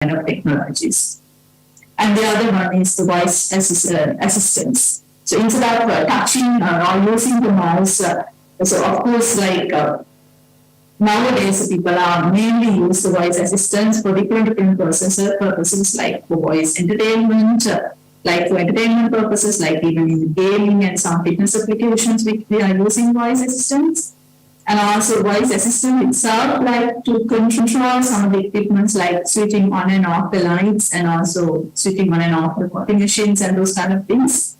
kind of technologies. And the other one is the voice assistance. So instead of touching or using the mouse, so of course, nowadays people are mainly use the voice assistants for different purposes, like for voice entertainment, like for entertainment purposes, like even in gaming and some fitness applications, which we are using voice assistants. And also voice assistant itself, like to control some of the equipments like switching on and off the lights and also switching on and off the coffee machines and those kind of things.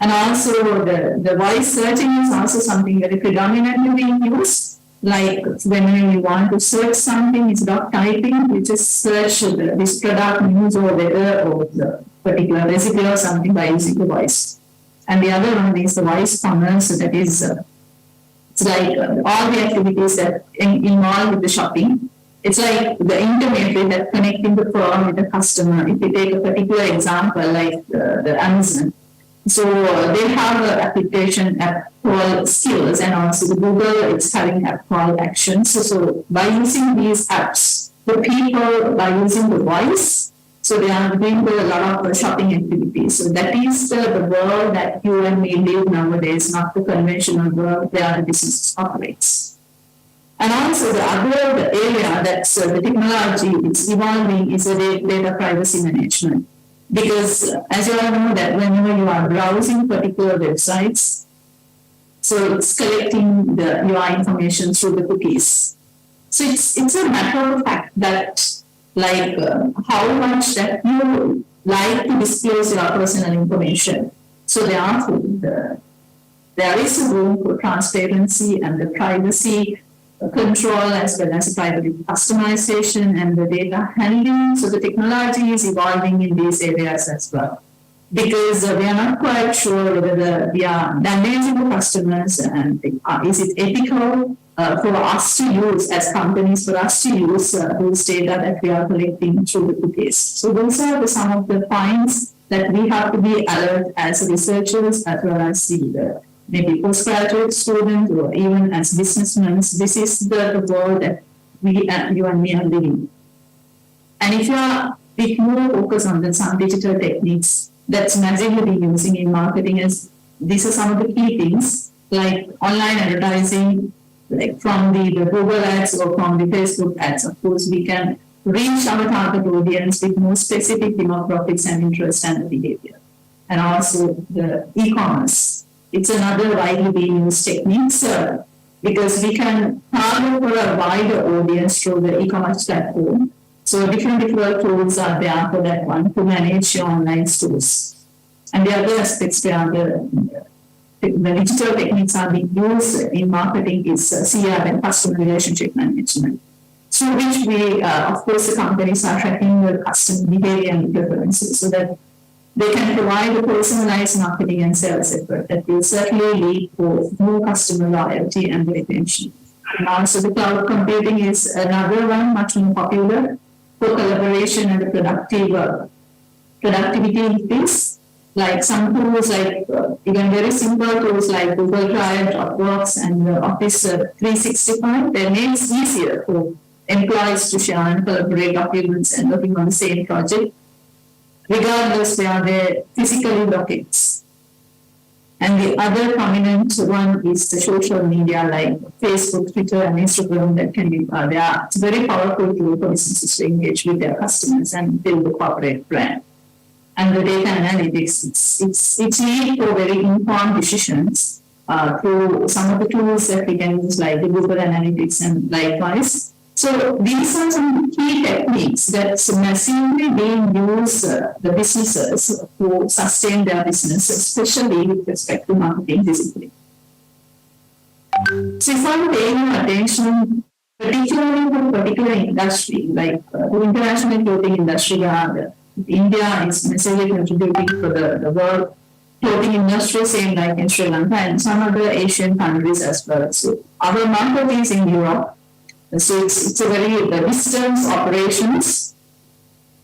And also the voice searching is also something very predominantly being used. Like when you want to search something, instead of typing, you just search this product, news or weather or the particular recipe or something by using the voice. And the other one is the voice commerce, so that is it's like all the activities that involve with the shopping. It's like the intermediary that connecting the firm with the customer. If you take a particular example, like the Amazon, so they have an application app called Skills, and also the Google is having an app called Actions. So by using these apps, the people by using the voice, so they are doing a lot of shopping activities. So that is the world that you and me live nowadays, not the conventional world where the business operates. And also the other area that's the technology is evolving is the data privacy management. Because as you all know that whenever you are browsing particular websites, so it's collecting your information through the cookies. So it's a matter of fact that how much that you like to disclose your personal information. So therefore, there is a room for transparency and the privacy control as well as privacy customization and the data handling. So the technology is evolving in these areas as well. Because we are not quite sure whether we are damaging the customers and is it ethical for us to use as companies, for us to use those data that we are collecting through the cookies. So those are some of the points that we have to be alert as researchers as well as maybe postgraduate students or even as businessmen. This is the world that you and me are living. And if you are a bit more focused on some digital techniques that's massively using in marketing, as these are some of the key things like online advertising, like from the Google ads or from the Facebook ads. Of course, we can reach our target audience with more specific demographics and interest and behavior. And also the e-commerce. It's another widely being used techniques because we can target for a wider audience through the e-commerce platform. So different tools are there for that one to manage your online stores. And the other aspects where the digital techniques are being used in marketing is CRM and customer relationship management, through which we, of course, the companies are tracking the customer behavior and preferences so that they can provide a personalized marketing and sales effort that will certainly lead to more customer loyalty and retention. And also the cloud computing is another one, much more popular for collaboration and the productivity increase. Like some tools, like even very simple tools like Google Drive, Dropbox, and Office 365, they make it easier for employees to share and collaborate documents and working on the same project, regardless where they physically locate. And the other prominent one is the social media like Facebook, Twitter, and Instagram that can be it's very powerful tool for businesses to engage with their customers and build a corporate brand. And the data analytics, it's lead for very informed decisions through some of the tools that we can use like the Google Analytics and likewise. So these are some key techniques that's massively being used the businesses to sustain their business, especially with respect to marketing discipline. So if I'm paying attention, particularly to a particular industry, like the international clothing industry, India is massively contributing to the world clothing industry, same like in Sri Lanka and some other Asian countries as well. So our market is in Europe. So it's a very distance operations.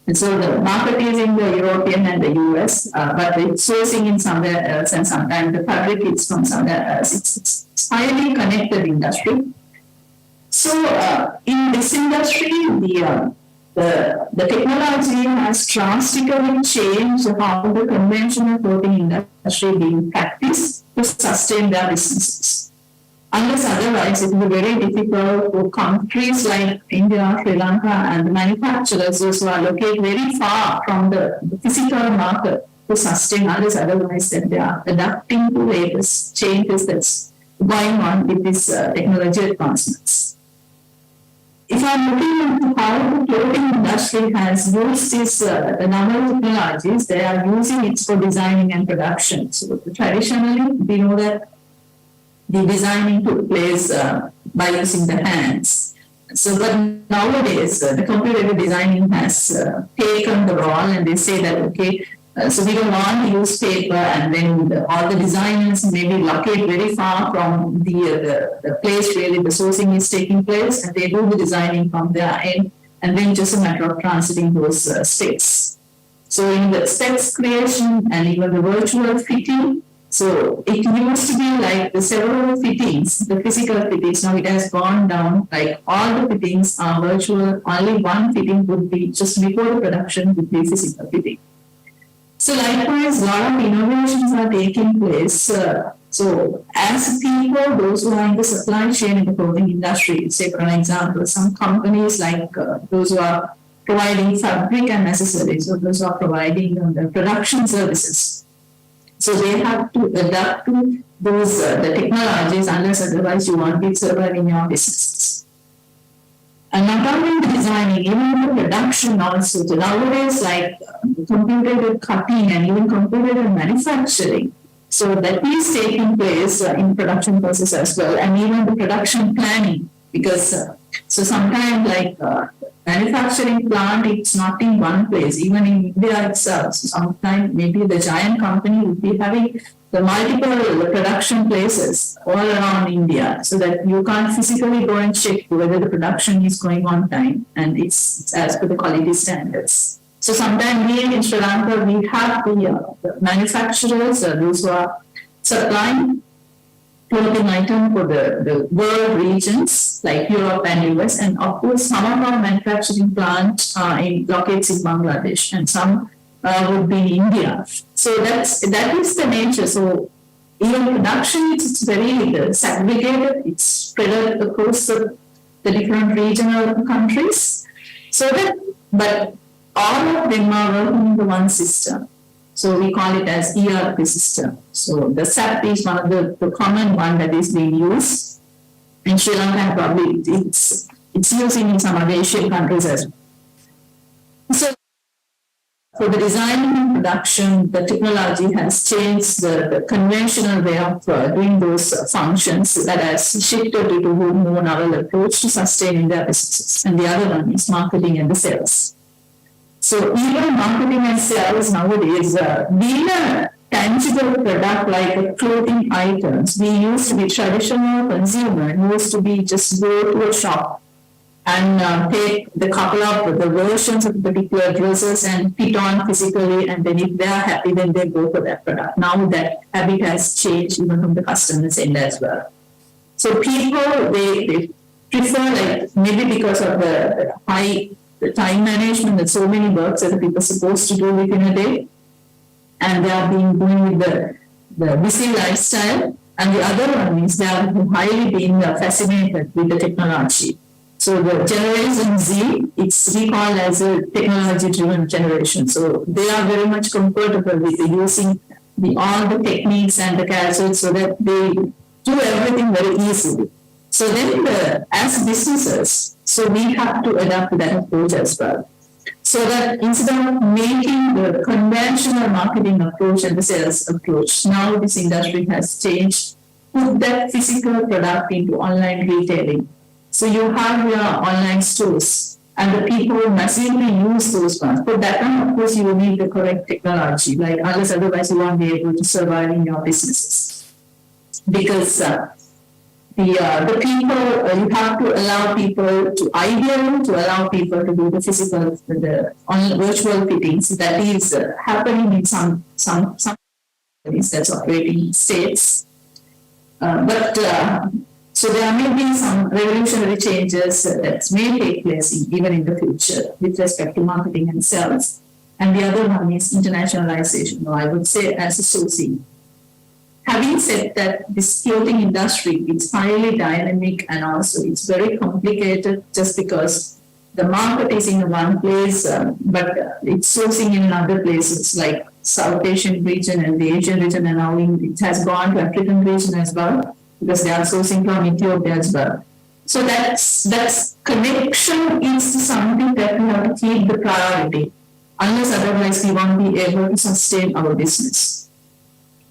And so the market is in the European and the US, but it's sourcing in somewhere else, and sometimes the fabric is from somewhere else. It's highly connected industry. So in this industry, the technology has drastically changed how the conventional clothing industry being practiced to sustain their businesses. Unless otherwise, it will be very difficult for countries like India, Sri Lanka, and the manufacturers who are located very far from the physical market to sustain. Unless otherwise, that they are adapting to latest changes that's going on with this technology advancements. If I'm looking into how the clothing industry has used this the number of technologies, they are using it for designing and production. So traditionally, we know that the designing took place by using the hands. So, but nowadays, the computer designing has taken the role, and they say that, okay, so we don't want to use paper, and then all the designers maybe locate very far from the place where the sourcing is taking place, and they do the designing from their end, and then just a matter of translating those specs. So in the specs creation and even the virtual fitting, so it used to be like the several fittings, the physical fittings. Now it has gone down, like all the fittings are virtual. Only one fitting would be just before the production would be physical fitting. So likewise, a lot of innovations are taking place. So as people, those who are in the supply chain in the clothing industry, say for an example, some companies like those who are providing fabric and accessories, or those who are providing the production services. So they have to adapt to those the technologies, unless otherwise you won't be surviving your businesses. And not only the designing, even the production also. So nowadays, like computer cutting and even computer manufacturing. So that is taking place in production process as well, and even the production planning. Because so sometimes like manufacturing plant, it's not in one place, even in India itself. So sometimes maybe the giant company would be having the multiple production places all around India, so that you can't physically go and check whether the production is going on time and it's as per the quality standards. So sometimes we in Sri Lanka, we have the manufacturers, those who are supplying clothing item for the world regions like Europe and US, and of course some of our manufacturing plants are in locates in Bangladesh, and some would be in India. So that is the nature. So even production, it's very segregated. It's spread across the different regional countries. So that, but all of them are working in the one system. So we call it as ERP system. So the SAP is one of the common one that is being used. In Sri Lanka, probably it's using in some other Asian countries as well. So for the designing and production, the technology has changed the conventional way of doing those functions, that has shifted to a more novel approach to sustaining their businesses. And the other one is marketing and the sales. So even marketing and sales nowadays, being a tangible product like a clothing items, we used to be traditional consumer, used to be just go to a shop and take the couple of the versions of particular dresses and fit on physically, and then if they are happy, then they go for that product. Now that habit has changed even from the customer's end as well. So people, they prefer, like maybe because of the high time management, that so many works that the people are supposed to do within a day, and they are being doing with the busy lifestyle. And the other one is they are highly being fascinated with the technology. So the Generation Z, it's recalled as a technology-driven generation. So they are very much comfortable with using all the techniques and the gadgets, so that they do everything very easily. So then, as businesses, so we have to adapt to that approach as well. So that instead of making the conventional marketing approach and the sales approach, now this industry has changed, put that physical product into online retailing. So you have your online stores, and the people massively use those ones. For that one, of course, you will need the correct technology, like unless otherwise you won't be able to survive in your businesses. Because the people, you have to allow people to, ideally, to allow people to do the physical, the virtual fittings. That is happening in some companies that's operating in states. But So there may be some revolutionary changes that may take place even in the future with respect to marketing and sales. And the other one is internationalization, or I would say as a sourcing. Having said that, this clothing industry is highly dynamic and also it's very complicated just because the market is in one place, but it's sourcing in other places like South Asian region and the Asian region, and now it has gone to African region as well because they are sourcing from Ethiopia as well. So that's connection is something that we have to keep the priority. Unless otherwise we won't be able to sustain our business.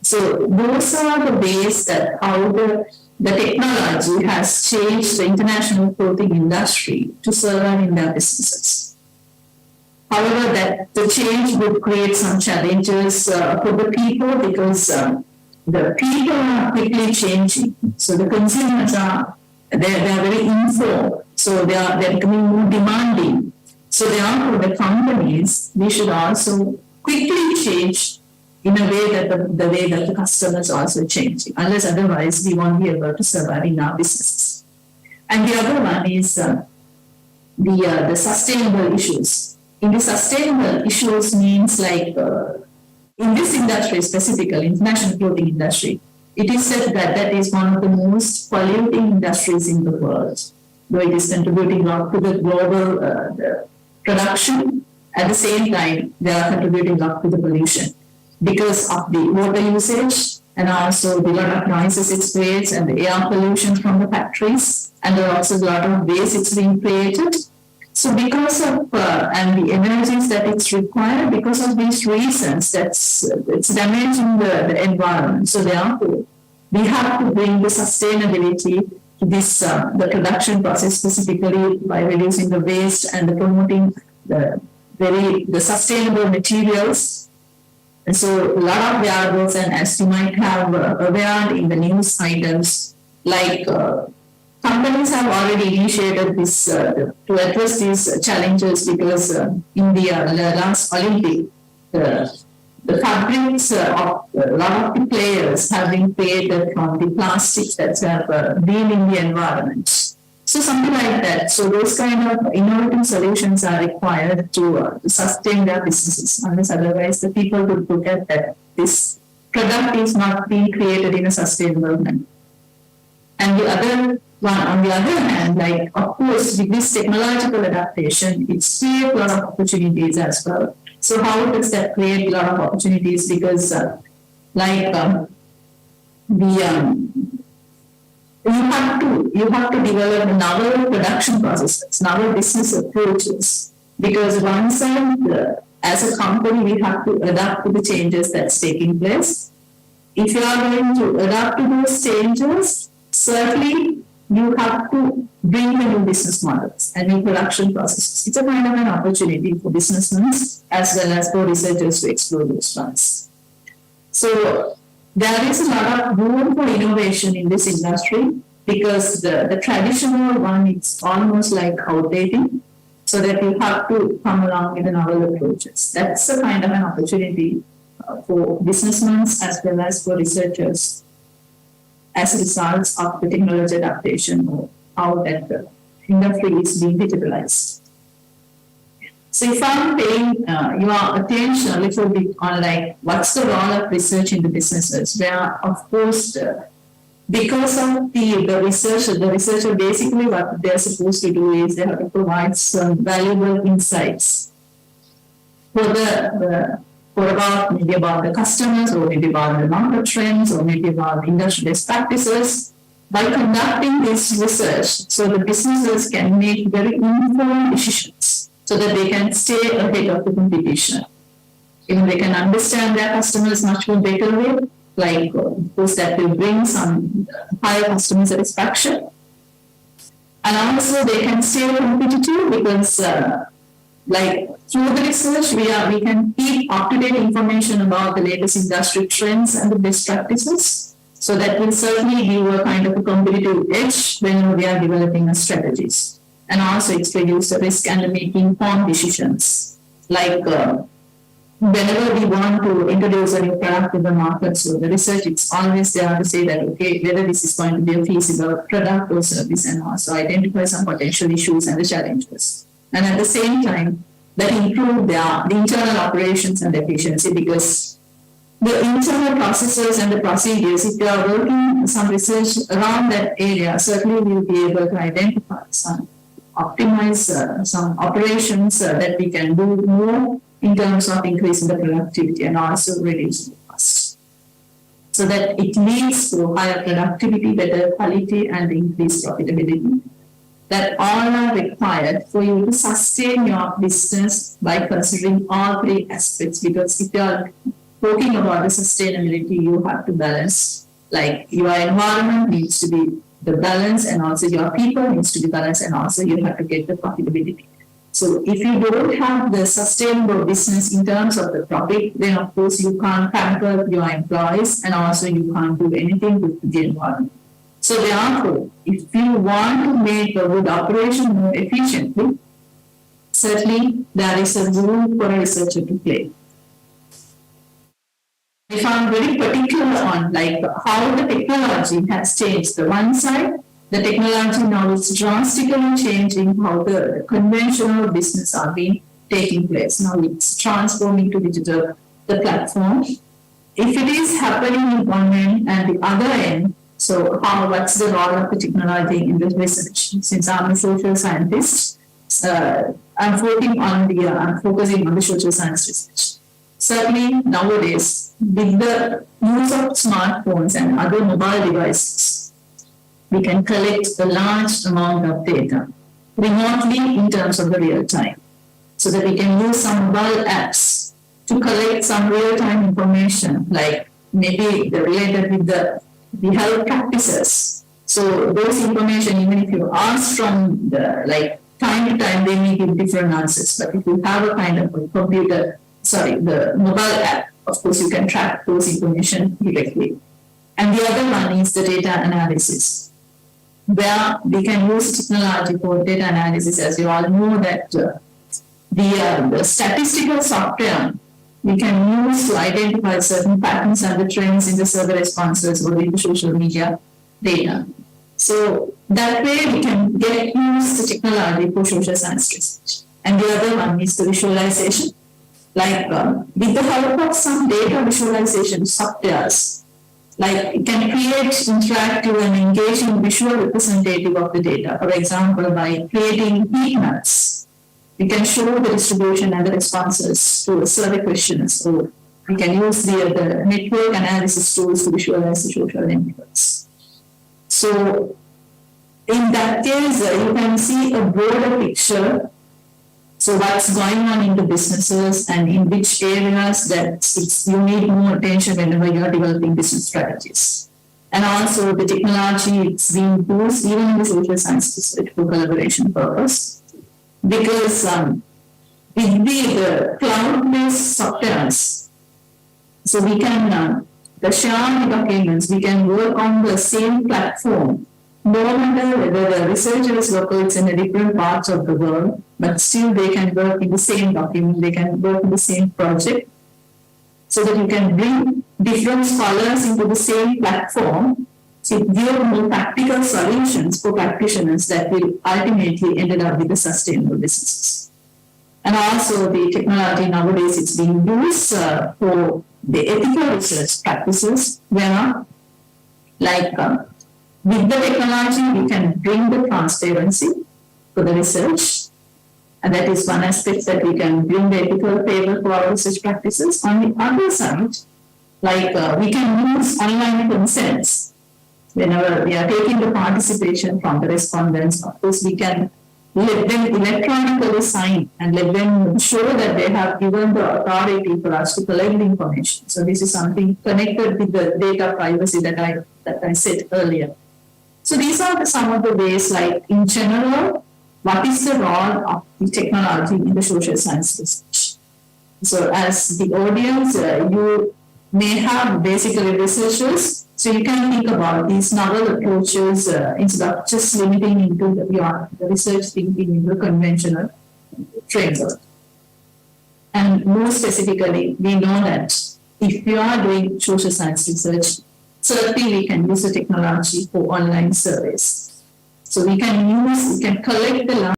So those are the ways that how the technology has changed the international clothing industry to survive in their businesses. However, that the change would create some challenges for the people because the people are quickly changing. So the consumers are they're very informed. So they're becoming more demanding. So therefore, the companies, we should also quickly change in a way that the way that the customers are also changing. Unless otherwise, we won't be able to survive in our businesses. And the other one is the sustainable issues. In the sustainable issues means like in this industry specifically, international clothing industry, it is said that that is one of the most polluting industries in the world, though it is contributing a lot to the global production. At the same time, they are contributing a lot to the pollution because of the water usage and also the lot of noises it creates and the air pollution from the factories, and there are also a lot of waste it's being created. So because of and the energies that it's required, because of these reasons, it's damaging the environment. So therefore, we have to bring the sustainability to this the production process specifically by reducing the waste and promoting the sustainable materials. And so a lot of wearables, and as you might have aware in the news items, like companies have already initiated this to address these challenges because in the last Olympic, the fabrics of a lot of the players have been created from the plastics that have been in the environment. So something like that. So those kind of innovative solutions are required to sustain their businesses. Unless otherwise, the people would look at that this product is not being created in a sustainable manner. And the other one, on the other hand, like of course, with this technological adaptation, it's creates a lot of opportunities as well. So how does that create a lot of opportunities? Because you have to develop novel production processes, novel business approaches. Because one side, as a company, we have to adapt to the changes that's taking place. If you are going to adapt to those changes, certainly you have to bring the new business models and new production processes. It's a kind of an opportunity for businessmen as well as for researchers to explore those fronts. So there is a lot of room for innovation in this industry because the traditional one is almost like outdated, so that you have to come along with the novel approaches. That's a kind of an opportunity for businessmen as well as for researchers as a result of the technology adaptation or how that the industry is being digitalized. So if I'm paying your attention a little bit on like what's the role of research in the businesses, where of course because of the researcher basically what they're supposed to do is they have to provide some valuable insights for maybe about the customers, or maybe about the market trends, or maybe about industry best practices. By conducting this research, so the businesses can make very informed decisions, so that they can stay ahead of the competition. Even they can understand their customers much more better way, like of course that will bring some higher customer satisfaction. And also they can stay competitive because like through the research we can keep up-to-date information about the latest industry trends and the best practices. So that will certainly give a kind of a competitive edge when we are developing a strategies. And also it's reduce the risk and making informed decisions. Like whenever we want to introduce a new product to the market, so the research it's always there to say that okay, whether this is going to be a feasible product or service, and also identify some potential issues and the challenges. And at the same time, that improve the internal operations and efficiency, because the internal processes and the procedures, if you are working some research around that area, certainly we will be able to identify some, optimize some operations that we can do more in terms of increasing the productivity and also reducing the cost. So that it leads to higher productivity, better quality, and increased profitability. That all are required for you to sustain your business by considering all three aspects. Because if you are talking about the sustainability, you have to balance, like your environment needs to be the balance, and also your people needs to be balanced, and also you have to get the profitability. So if you don't have the sustainable business in terms of the profit, then of course you can't pamper your employees, and also you can't do anything with the environment. So therefore, if you want to make a good operation more efficiently, certainly there is a role for a researcher to play. If I'm very particular on like how the technology has changed, the one side, the technology now is drastically changing how the conventional business are being taking place. Now it's transforming to digital, the platform. If it is happening in one end and the other end, so what's the role of the technology in the research? Since I'm a social scientist, I'm focusing on the social science research. Certainly nowadays, with the use of smartphones and other mobile devices, we can collect a large amount of data remotely in terms of the real time, so that we can use some mobile apps to collect some real time information, like maybe related with the health practices. So those information, even if you ask from the time to time, they may give different answers. But if you have a kind of a the mobile app, of course you can track those information directly. And the other one is the data analysis, where we can use technology for data analysis. As you all know that the statistical software we can use to identify certain patterns and the trends in the survey responses or in the social media data. So that way we can use the technology for social science research. And the other one is the visualization. With the help of some data visualization softwares, it can create interactive and engaging visual representative of the data. For example, by creating heat maps, we can show the distribution and the responses to survey questions. So we can use the network analysis tools to visualize the social networks. So in that case, you can see a broader picture. So what's going on in the businesses and in which areas that you need more attention whenever you are developing business strategies. And also the technology is being used even in the social science research for collaboration purpose. Because with the cloud-based softwares, so we can share the documents, we can work on the same platform, no matter whether the researchers locals in the different parts of the world, but still they can work in the same document, they can work in the same project, so that you can bring different scholars into the same platform to give more practical solutions for practitioners that will ultimately end up with the sustainable businesses. And also the technology nowadays is being used for the ethical research practices, where with the technology, we can bring the transparency for the research. And that is one aspect that we can bring the ethical favor for our research practices. On the other side, we can use online consents. Whenever we are taking the participation from the respondents, of course, we can let them electronically sign and let them show that they have given the authority for us to collect the information. So this is something connected with the data privacy that I said earlier. So these are some of the ways, in general, what is the role of the technology in the social science research? So as the audience, you may have basically researchers, so you can think about these novel approaches instead of just limiting into the research thinking in the conventional framework. And more specifically, we know that if you are doing social science research, certainly we can use the technology for online surveys. So we can collect the large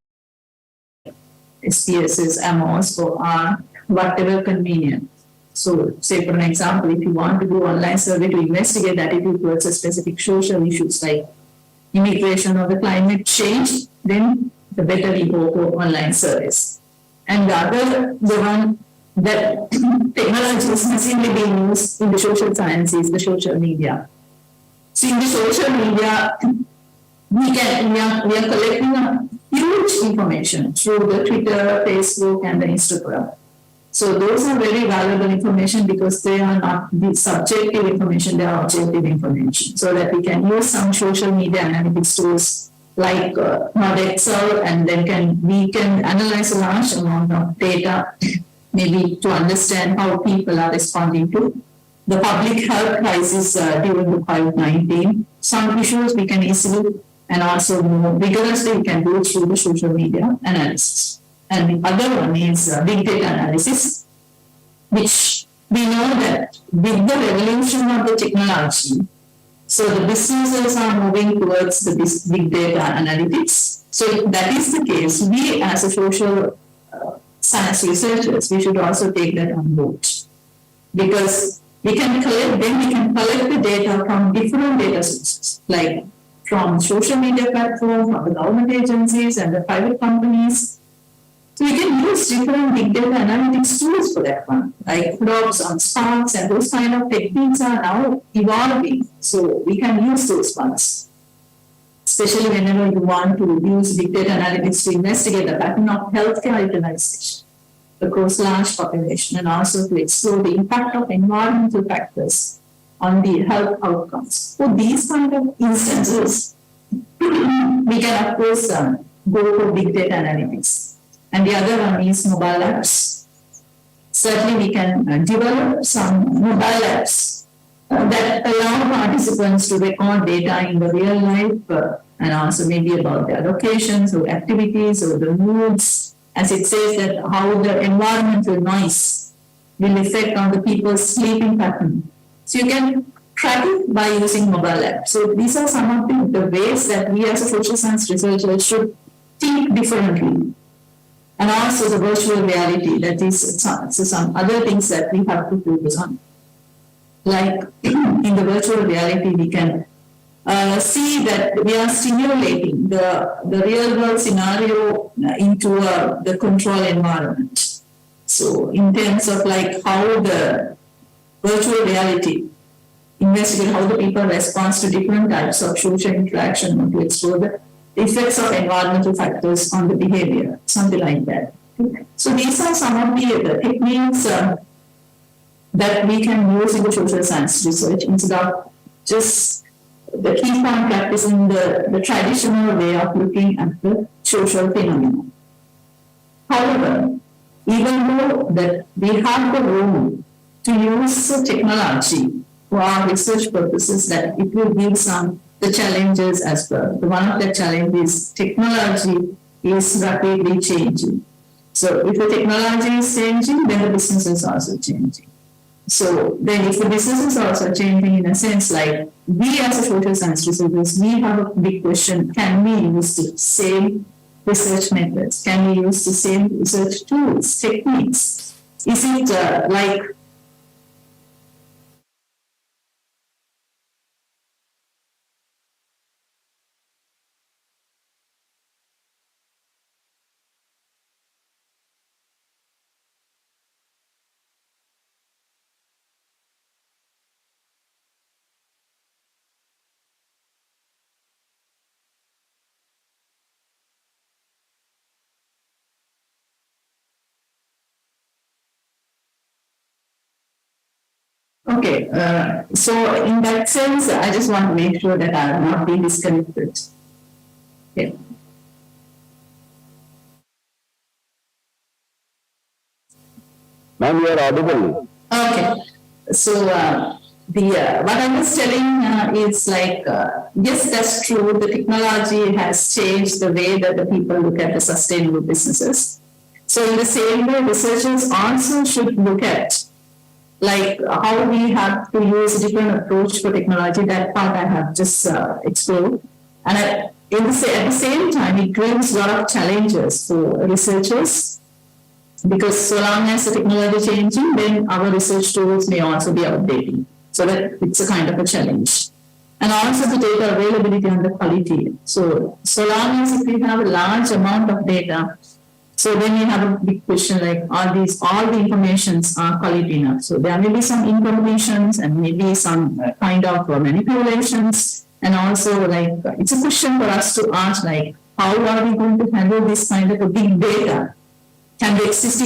SPSS, AMOS, or R, whatever convenient. So, say for an example, if you want to do online survey to investigate attitude towards a specific social issues like immigration or the climate change, then the better we go for online surveys. And the one that technology is massively being used in the social science is the social media. So in the social media, we are collecting a huge information through the Twitter, Facebook, and the Instagram. So those are very valuable information because they are not the subjective information, they are objective information. So that we can use some social media analytics tools like Excel, and then we can analyze a large amount of data, maybe to understand how people are responding to the public health crisis during the COVID-19. Some issues we can easily and also more vigorously we can do through the social media analysis. And the other one is big data analysis, which we know that with the revolution of the technology, so the businesses are moving towards the big data analytics. So if that is the case, we as a social science researchers, we should also take that on board. Because we can collect the data from different data sources, like from social media platforms, from the government agencies and the private companies. So we can use different big data analytics tools for that one, like logs on Sparks, and those kind of techniques are now evolving. So we can use those ones, especially whenever you want to use big data analytics to investigate the pattern of healthcare utilization across large population, and also to explore the impact of environmental factors on the health outcomes. For these kind of instances, we can of course go for big data analytics. And the other one is mobile apps. Certainly we can develop some mobile apps that allow participants to record data in the real life and also maybe about their locations or activities or the moods. As it says that how the environmental noise will affect on the people's sleeping pattern. So you can track it by using mobile apps. So these are some of the ways that we as a social science researchers should think differently. And also the virtual reality, that is some other things that we have to focus on. Like in the virtual reality, we can see that we are stimulating the real world scenario into the control environment. So in terms of like how the virtual reality investigate how the people respond to different types of social interaction and to explore the effects of environmental factors on the behavior, something like that. So these are some of the techniques that we can use in the social science research instead of just the keep on practicing the traditional way of looking at the social phenomenon. However, even though that we have the room to use technology for our research purposes, that it will give some the challenges as well. One of the challenges, technology is rapidly changing. So if the technology is changing, then the business is also changing. So then if the business is also changing in a sense, like we as a social science researchers, we have a big question, can we use the same research methods? Can we use the same research tools, techniques? Is it like okay, so in that sense, I just want to make sure that I will not be disconnected. Okay. Ma'am, you are audible. Okay. So what I was telling is like, yes, that's true. The technology has changed the way that the people look at the sustainable businesses. So in the same way, researchers also should look at like how we have to use a different approach for technology. That part I have just explored. And at the same time, it brings a lot of challenges for researchers because so long as the technology changing, then our research tools may also be outdating. So that it's a kind of a challenge. And also the data availability and the quality. So long as if we have a large amount of data, so then we have a big question like all the informations are quality enough. So there may be some informations and maybe some kind of manipulations. And also like it's a question for us to ask like how are we going to handle this kind of a big data? Can the existing